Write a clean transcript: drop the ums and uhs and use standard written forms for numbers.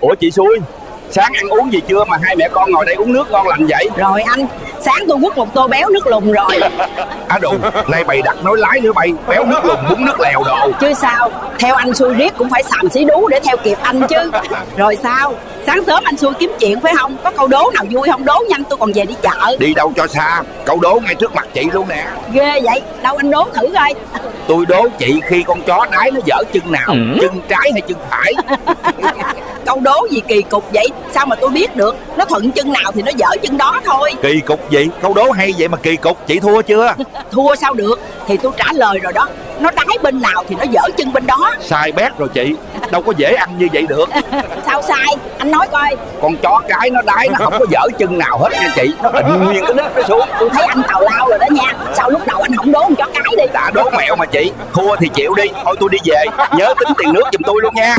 Ủa chị xui, sáng ăn uống gì chưa mà hai mẹ con ngồi đây uống nước ngon lành vậy? Rồi anh, sáng tôi quất một tô béo nước lùn rồi. Á đù, nay bày đặt nói lái nữa bay, béo nước lùn bún nước lèo đồ. Chứ sao, theo anh xui riết cũng phải xàm xí đú để theo kịp anh chứ. Rồi sao, sáng sớm anh xui kiếm chuyện phải không? Có câu đố nào vui không? Đố nhanh tôi còn về đi chợ. Đi đâu cho xa, câu đố ngay trước mặt chị luôn nè. Ghê vậy, đâu anh đố thử coi. Tôi đố chị khi con chó đái nó dở chân nào, chân trái hay chân phải? Câu đố gì kỳ cục vậy? Sao mà tôi biết được? Nó thuận chân nào thì nó dở chân đó thôi. Kỳ cục gì? Câu đố hay vậy mà kỳ cục, chị thua chưa? Thua sao được? Thì tôi trả lời rồi đó. Nó đái bên nào thì nó dở chân bên đó. Sai bét rồi chị, đâu có dễ ăn như vậy được. Sao sai? Anh nói coi. Con chó cái nó đái nó không có dở chân nào hết nha chị. Nó ịn nguyên cái đít nó xuống. Tôi thấy anh tào lao rồi đó nha. Sao lúc đầu anh không đố con chó cái đi? Đã đố mẹo mà chị. Thua thì chịu đi, thôi tôi đi về. Nhớ tính tiền nước giùm tôi luôn nha.